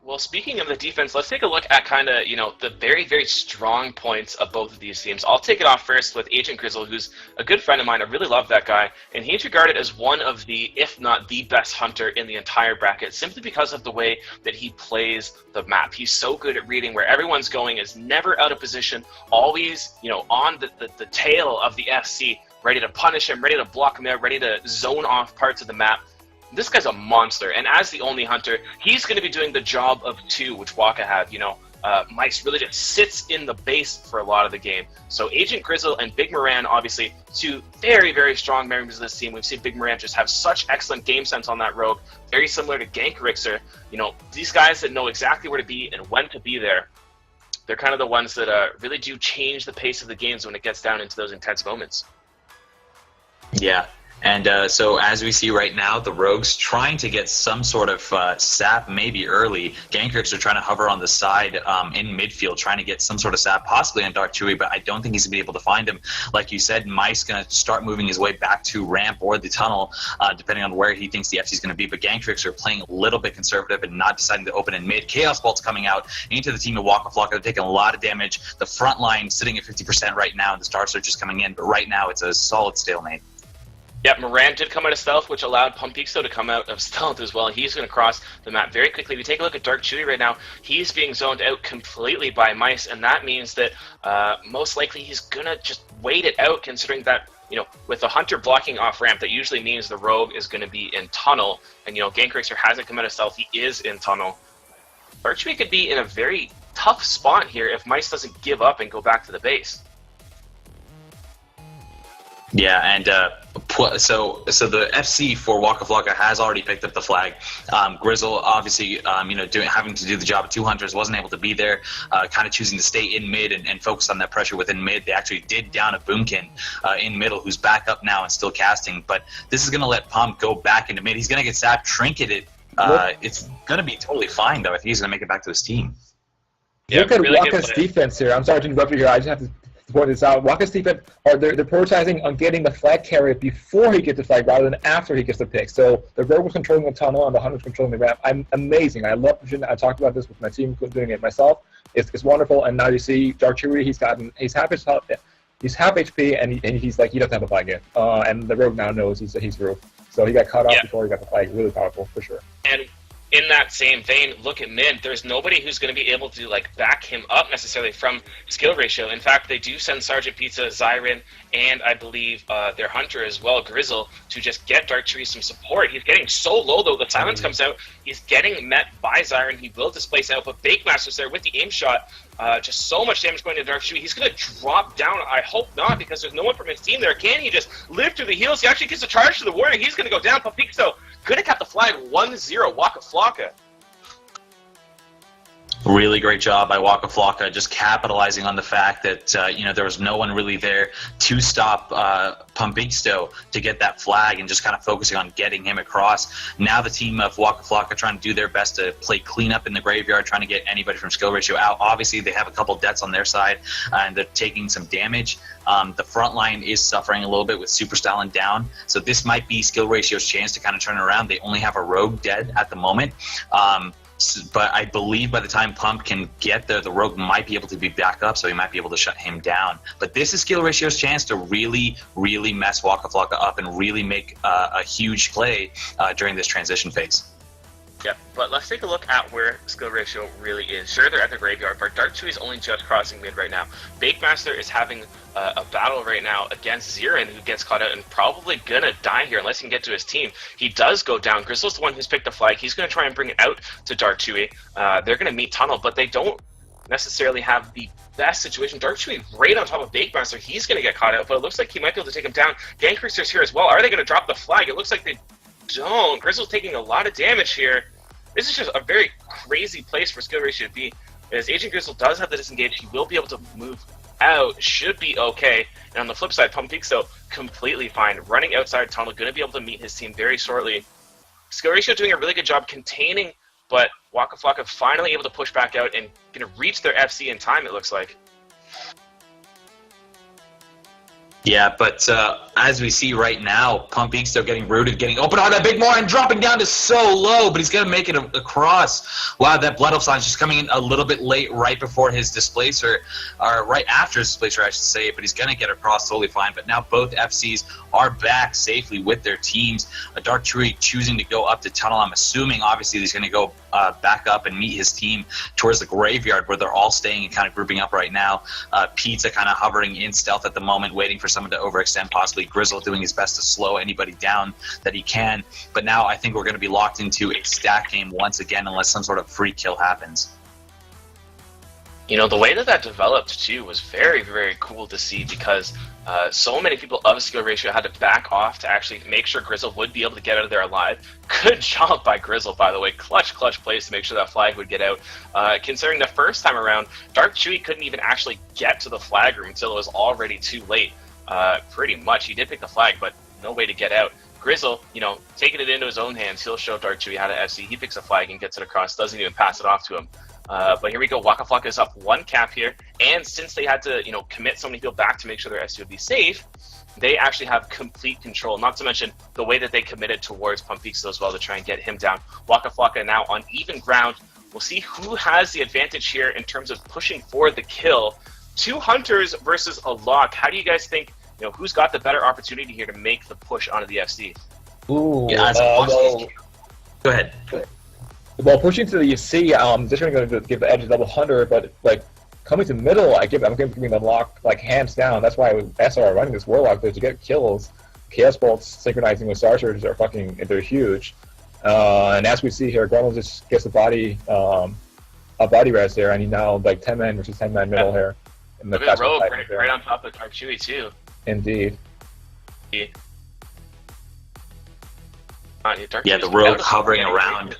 Well, speaking of the defense, let's take a look at kind of, the very, very strong points of both of these teams. I'll take it off first with Agntgrizzle, who's a good friend of mine. I really love that guy. And he's regarded as one of the, if not the best hunter in the entire bracket, simply because of the way that he plays the map. He's so good at reading where everyone's going, is never out of position, always, on the tail of the FC, ready to punish him, ready to block him out, ready to zone off parts of the map. This guy's a monster, and as the only hunter, he's going to be doing the job of two, which Waka had. Myyce really just sits in the base for a lot of the game. So Agntgrizzle and Bigmoran, obviously, two very, very strong members of this team. We've seen Bigmoran just have such excellent game sense on that rogue, very similar to Gankerixer. These guys that know exactly where to be and when to be there, they're kind of the ones that really do change the pace of the games when it gets down into those intense moments. Yeah. And so as we see right now, the Rogues trying to get some sort of sap maybe early. Gankerixer trying to hover on the side in midfield, trying to get some sort of sap, possibly on Darkchewie, but I don't think he's going to be able to find him. Like you said, Myyce going to start moving his way back to ramp or the tunnel, depending on where he thinks the FC is going to be. But Gankerixer playing a little bit conservative and not deciding to open in mid. Chaos Bolt's coming out into the team of Waka Flocka. They're taking a lot of damage. The front line sitting at 50% right now, and the Star Search is coming in. But right now, it's a solid stalemate. Yeah, Moran did come out of stealth, which allowed Puempeekstoh to come out of stealth as well. He's going to cross the map very quickly. If you take a look at Darkchewie right now, he's being zoned out completely by Myyce, and that means that most likely he's going to just wait it out, considering that, with the hunter blocking off ramp, that usually means the rogue is going to be in tunnel, and, Gankerixer hasn't come out of stealth. He is in tunnel. Darkchewie could be in a very tough spot here if Myyce doesn't give up and go back to the base. Yeah, and so the FC for Waka Flocka has already picked up the flag. Grizzle, obviously, having to do the job of two hunters, wasn't able to be there, kind of choosing to stay in mid and focus on that pressure within mid. They actually did down a Boomkin in middle, who's back up now and still casting. But this is going to let Pump go back into mid. He's going to get sapped, trinketed. It's going to be totally fine, though, if he's going to make it back to his team. Yeah, look at really Waka's defense here. I'm sorry to interrupt you here. I just have to point this out. Waka's defense, they're prioritizing on getting the flag carrier before he gets the flag rather than after he gets the pick. So the rogue was controlling the tunnel and the hunter was controlling the ramp. I'm amazing. I love it. I talked about this with my team, doing it myself. It's wonderful. And now you see Darkchewie, he's half HP and he's like, he doesn't have a flag yet. And the rogue now knows he's through. So he got cut off before he got the flag. Really powerful for sure. And in that same vein, look at mid. There's nobody who's going to be able to back him up necessarily from skill ratio. In fact, they do send Srgntpizza, Zeirenn, and I believe their hunter as well, Grizzle, to just get Darkchewie some support. He's getting so low though. The silence comes out. He's getting met by Zeirenn. He will displace out, but Bakemaster's there with the aim shot. Just so much damage going to Darkchewie. He's going to drop down. I hope not, because there's no one from his team there. Can he just live through the heals? He actually gets a charge to the warrior. He's going to go down. Puempeekstoh could have kept the flag 1-0. Waka Flocka. Really great job by Waka Flocka, just capitalizing on the fact that there was no one really there to stop Puempeekstoh to get that flag, and just kind of focusing on getting him across. Now the team of Waka Flocka trying to do their best to play cleanup in the graveyard, trying to get anybody from skill ratio out. Obviously, they have a couple deaths on their side, and they're taking some damage. The front line is suffering a little bit with Superstyllin down, so this might be skill ratio's chance to kind of turn it around. They only have a rogue dead at the moment. But I believe by the time Pump can get there, the rogue might be able to be back up, so he might be able to shut him down. But this is skill ratio's chance to really, really mess Waka Flocka up and really make a huge play during this transition phase. Yeah, but let's take a look at where skill ratio really is. Sure, they're at the graveyard, but Darkchewie is only just crossing mid right now. Bakemaster is having a battle right now against Zeirenn, who gets caught out and probably gonna die here unless he can get to his team. He does go down. Grizzle's the one who's picked the flag. He's gonna try and bring it out to Darkchewie. They're gonna meet tunnel, but they don't necessarily have the best situation. Darkchewie right on top of Bakemaster. He's gonna get caught out, but it looks like he might be able to take him down. Gankerixer's here as well. Are they gonna drop the flag? It looks like they don't. Grizzle's taking a lot of damage here. This is just a very crazy place for skill ratio to be. As Agntgrizzle does have the disengage, he will be able to move out, should be okay. And on the flip side, Puempeekstoh completely fine. Running outside tunnel, going to be able to meet his team very shortly. Skill ratio doing a really good job containing, but Waka Flocka finally able to push back out and going to reach their FC in time, it looks like. Yeah, but as we see right now, Puempeekstoh getting rooted, getting open on that Bigmoran, dropping down to so low, but he's going to make it across. Wow, that Blood Elf Sign's just coming in a little bit late, right before his displacer, or right after his displacer, I should say, but he's going to get across totally fine. But now both FCs are back safely with their teams. Darkchewie choosing to go up the tunnel. I'm assuming, obviously, he's going to go back up and meet his team towards the graveyard where they're all staying and kind of grouping up right now. Pizza kind of hovering in stealth at the moment, waiting for someone to overextend, possibly Grizzle doing his best to slow anybody down that he can. But now I think we're going to be locked into a stack game once again unless some sort of free kill happens. You know, the way that developed, too, was very, very cool to see because so many people of skill ratio had to back off to actually make sure Grizzle would be able to get out of there alive. Good job by Grizzle, by the way. Clutch plays to make sure that flag would get out. Considering the first time around, Darkchewie couldn't even actually get to the flag room until it was already too late. Pretty much. He did pick the flag, but no way to get out. Grizzle, you know, taking it into his own hands, he'll show Darkchewie how to FC. He picks a flag and gets it across, doesn't even pass it off to him. But here we go. Waka Flocka is up 1 cap here, and since they had to, you know, commit so many people back to make sure their SC would be safe, they actually have complete control. Not to mention the way that they committed towards Puempeekstoh as well to try and get him down. Waka Flocka now on even ground. We'll see who has the advantage here in terms of pushing for the kill. 2 hunters versus a lock. How do you guys think? You know, who's got the better opportunity here to make the push onto the FC? Ooh, yeah, go ahead. Well, pushing to the UC, I'm just going to give the edge to double hunter, but like coming to middle, I'm giving the lock like hands down. That's why SR are running this Warlock there to get kills. Chaos Bolts synchronizing with Sargers are they're huge. And as we see here, Grundle just gets a body res there, and he now like 10 man versus 10 man middle here. And the Rogue right on top of Darkchewie too. Indeed. Yeah, the Rogue hovering around.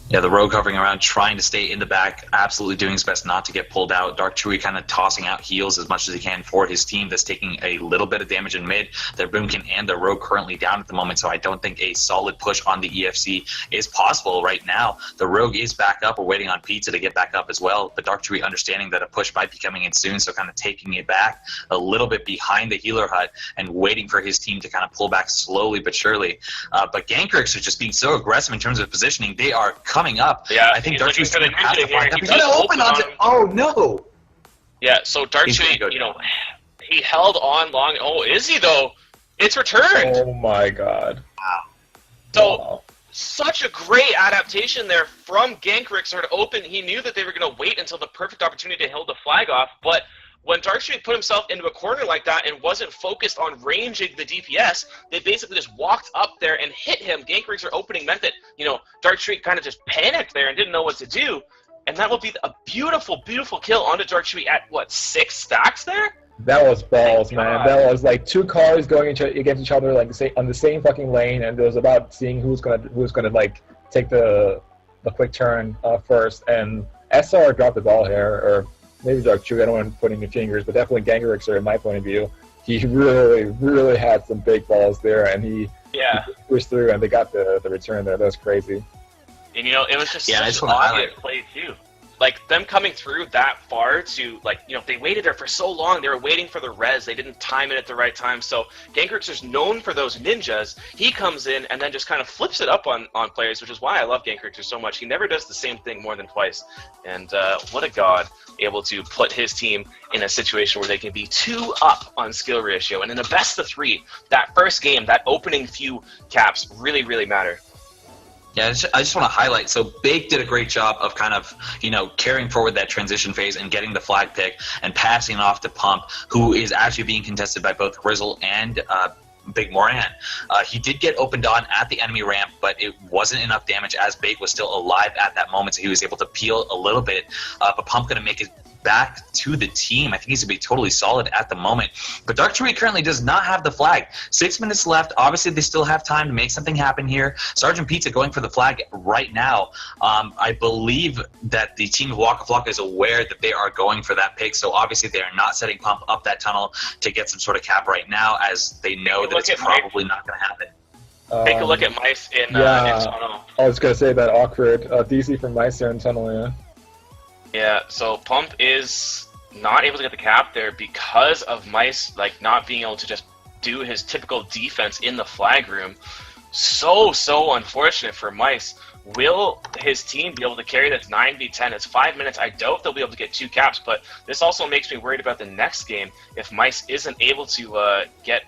Yeah, the Rogue hovering around, trying to stay in the back, absolutely doing his best not to get pulled out. Darkchewie kind of tossing out heals as much as he can for his team that's taking a little bit of damage in mid. Their Boomkin and their Rogue currently down at the moment, so I don't think a solid push on the EFC is possible right now. The Rogue is back up. We're waiting on Pizza to get back up as well, but Darkchewie understanding that a push might be coming in soon, so kind of taking it back a little bit behind the healer hut and waiting for his team to kind of pull back slowly but surely. But Gankerixer just being so aggressive in terms of positioning. They are coming up. Yeah, I think Darkchewie's going to have to find that. He's going to open onto. Oh no! Yeah, so Darkchewie, you know, he held on long. Oh, is he though? It's returned. Oh my god! Wow. So such a great adaptation there from Gankerixer to open. He knew that they were going to wait until the perfect opportunity to hold the flag off, but when Darkchewie put himself into a corner like that and wasn't focused on ranging the DPS, they basically just walked up there and hit him. Gankerixer opening meant that, you know, Darkchewie kind of just panicked there and didn't know what to do. And that will be a beautiful, beautiful kill onto Darkchewie at, what, 6 stacks there? That was balls, man. That was like 2 cars going against each other like on the same fucking lane, and it was about seeing who's gonna like take the quick turn first. And SR dropped the ball here, or maybe Darkchewie, I don't want to put any fingers, but definitely Gankerixer, in my point of view. He really, really had some big balls there, and he pushed through, and they got the return there. That was crazy. And, you know, it was just such an obvious play, too. Like, them coming through that far to, like, you know, they waited there for so long. They were waiting for the res. They didn't time it at the right time. So Gankerixer's known for those ninjas. He comes in and then just kind of flips it up on players, which is why I love Gankerixer so much. He never does the same thing more than twice. And what a god, able to put his team in a situation where they can be 2 up on skill ratio. And in a best of 3, that first game, that opening few caps really, really matter. Yeah, I just want to highlight, so Bake did a great job of kind of, you know, carrying forward that transition phase and getting the flag pick and passing it off to Pump, who is actually being contested by both Grizzle and Bigmoran. He did get opened on at the enemy ramp, but it wasn't enough damage as Bake was still alive at that moment, so he was able to peel a little bit. But Pump going to make it back to the team. I think he's going to be totally solid at the moment. But Darkchewie currently does not have the flag. 6 minutes left. Obviously, they still have time to make something happen here. Srgntpizza going for the flag right now. I believe that the team of Waka Flocka is aware that they are going for that pick, so obviously they are not setting Pump up that tunnel to get some sort of cap right now, as they know that it's probably not going to happen. Take a look at Myyce in tunnel. I was going to say that awkward DC from Myyce in tunnel, yeah. Yeah, so Pump is not able to get the cap there because of Myyce like not being able to just do his typical defense in the flag room. So unfortunate for Myyce. Will his team be able to carry this 9v10? It's 5 minutes. I doubt they'll be able to get 2 caps, but this also makes me worried about the next game if Myyce isn't able to get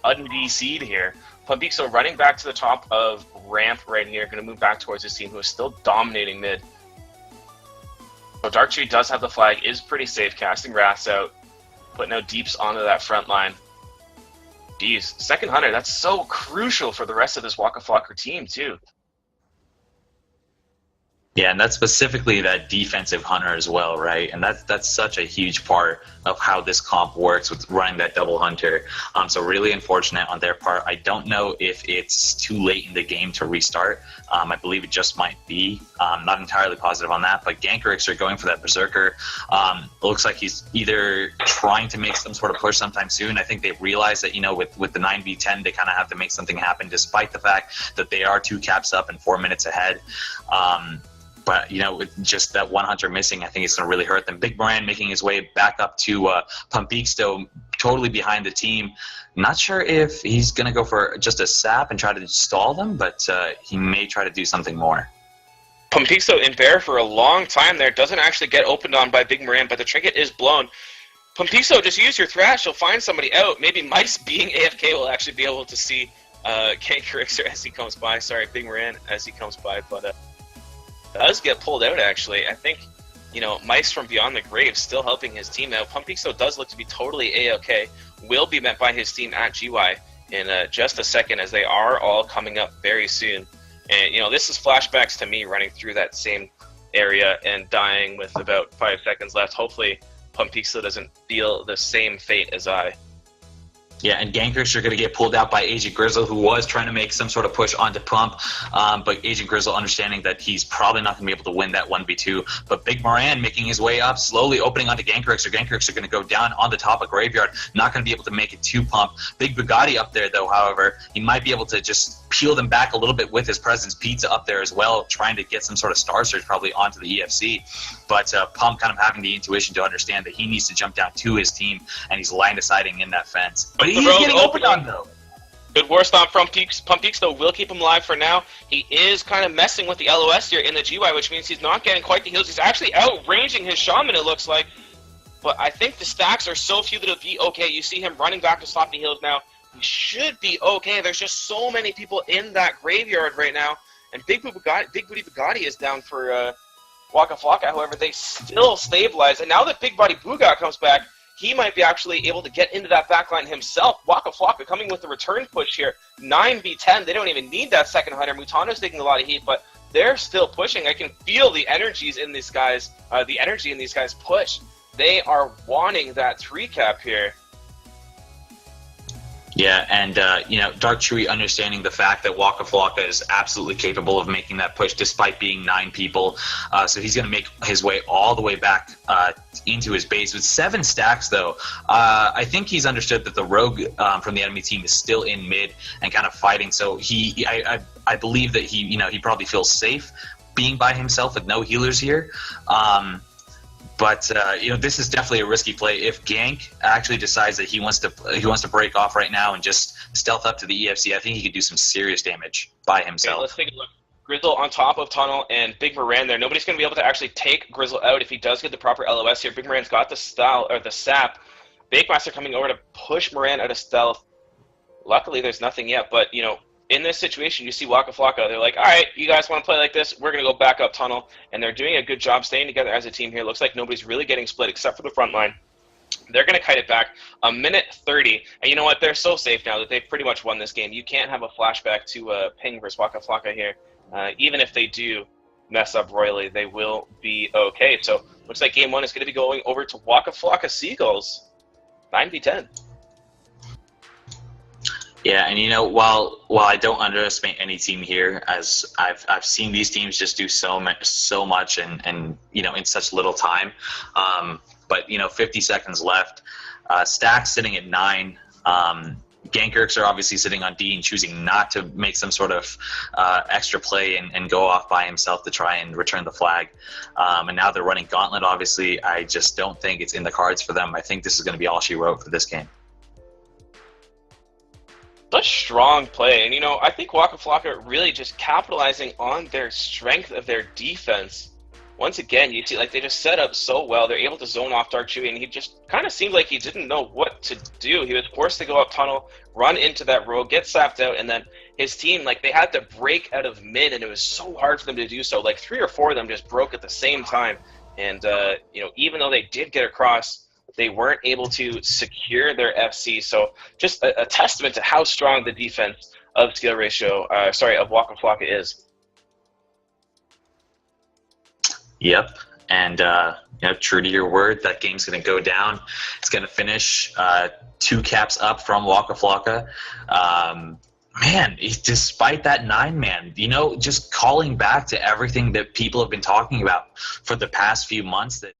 un-DC'd here. Puempeekstoh running back to the top of ramp right here, going to move back towards his team, who is still dominating mid. So Darkchewie does have the flag, is pretty safe, casting Wraths out, putting out deeps onto that front line. Jeez, second Hunter, that's so crucial for the rest of this Waka Flocka team, too. Yeah, and that's specifically that defensive hunter as well, right? And that's such a huge part of how this comp works with running that double hunter. So really unfortunate on their part. I don't know if it's too late in the game to restart. I believe it just might be. Not entirely positive on that, but Gankerixer going for that Berserker. It looks like he's either trying to make some sort of push sometime soon. I think they realize that, you know, with the 9v10, they kind of have to make something happen, despite the fact that they are 2 caps up and 4 minutes ahead. But, you know, with just that one hunter missing, I think it's going to really hurt them. Bigmoran making his way back up to Puempeekstoh, totally behind the team. Not sure if he's going to go for just a sap and try to stall them, but he may try to do something more. Puempeekstoh in bear for a long time there. Doesn't actually get opened on by Bigmoran, but the trinket is blown. Puempeekstoh, just use your thrash. You'll find somebody out. Maybe Myyce being AFK will actually be able to see Gankerixer as he comes by. Sorry, Bigmoran as he comes by, but... does get pulled out, actually. I think, you know, Myyce from Beyond the Grave still helping his team out. Puempeekstoh does look to be totally A-OK. Will be met by his team at GY in just a second, as they are all coming up very soon. And, you know, this is flashbacks to me running through that same area and dying with about 5 seconds left. Hopefully, Puempeekstoh doesn't feel the same fate as I. Yeah, and Gankerixer are going to get pulled out by Agntgrizzle, who was trying to make some sort of push onto Pump, but Agntgrizzle understanding that he's probably not going to be able to win that 1v2. But Bigmoran making his way up, slowly opening onto Gankerixer. Gankerixer going to go down on the top of Graveyard, not going to be able to make it to Pump. Bigbodybugat up there, though, however, he might be able to just peel them back a little bit with his presence. Pizza up there as well, trying to get some sort of Star Surge probably onto the EFC. But Pump kind of having the intuition to understand that he needs to jump down to his team, and he's line deciding in that fence. But he's getting opened on, though. Good war stomp from Puempeekstoh will keep him alive for now. He is kind of messing with the LOS here in the GY, which means he's not getting quite the heals. He's actually outranging his Shaman, it looks like. But I think the stacks are so few that it'll be okay. You see him running back to Sloppyheals now. He should be okay. There's just so many people in that graveyard right now. And Bigbodybugat is down for Waka Flocka. However, they still stabilize. And now that Bigbodybugat comes back, he might be actually able to get into that backline himself. Waka Flocka coming with the return push here. 9v10. They don't even need that second hunter. Mutando's taking a lot of heat, but they're still pushing. I can feel the energies in these guys. The energy in these guys push. They are wanting that 3 cap here. Yeah, and, you know, Darkchewie understanding the fact that Waka Flocka is absolutely capable of making that push despite being 9 people. So he's going to make his way all the way back into his base. With 7 stacks, though, I think he's understood that the rogue from the enemy team is still in mid and kind of fighting. So I believe that he probably feels safe being by himself with no healers here. But you know, this is definitely a risky play. If Gank actually decides that he wants to break off right now and just stealth up to the EFC, I think he could do some serious damage by himself. Okay, let's take a look. Grizzle on top of Tunnel and Bigmoran there. Nobody's going to be able to actually take Grizzle out if he does get the proper LOS here. Bigmoran's got the style or the sap. Bakemaster coming over to push Moran out of stealth. Luckily, there's nothing yet, but you know, in this situation, you see Waka Flocka. They're like, all right, you guys want to play like this? We're going to go back up Tunnel. And they're doing a good job staying together as a team here. Looks like nobody's really getting split except for the front line. They're going to kite it back. 1:30. And you know what? They're so safe now that they've pretty much won this game. You can't have a flashback to Ping versus Waka Flocka here. Even if they do mess up royally, they will be okay. So looks like game 1 is going to be going over to Waka Flocka Seagulls. 9v10. Yeah, and you know, while I don't underestimate any team here, as I've seen these teams just do so much and you know, in such little time. But you know, 50 seconds left. Stack sitting at 9. Gankerixer are obviously sitting on D and choosing not to make some sort of extra play and go off by himself to try and return the flag. And now they're running Gauntlet, obviously. I just don't think it's in the cards for them. I think this is going to be all she wrote for this game. Such strong play. And, I think Waka Flocka really just capitalizing on their strength of their defense. Once again, you see, they just set up so well. They're able to zone off Darkchewie, and he just kind of seemed like he didn't know what to do. He was forced to go up tunnel, run into that rogue, get sapped out, and then his team, they had to break out of mid, and it was so hard for them to do so. 3 or 4 of them just broke at the same time. And, even though they did get across, they weren't able to secure their FC. So just a testament to how strong the defense of of Waka Flocka is. Yep, and true to your word, that game's going to go down. It's going to finish 2 caps up from Waka Flocka. Man, despite that 9-man, just calling back to everything that people have been talking about for the past few months, that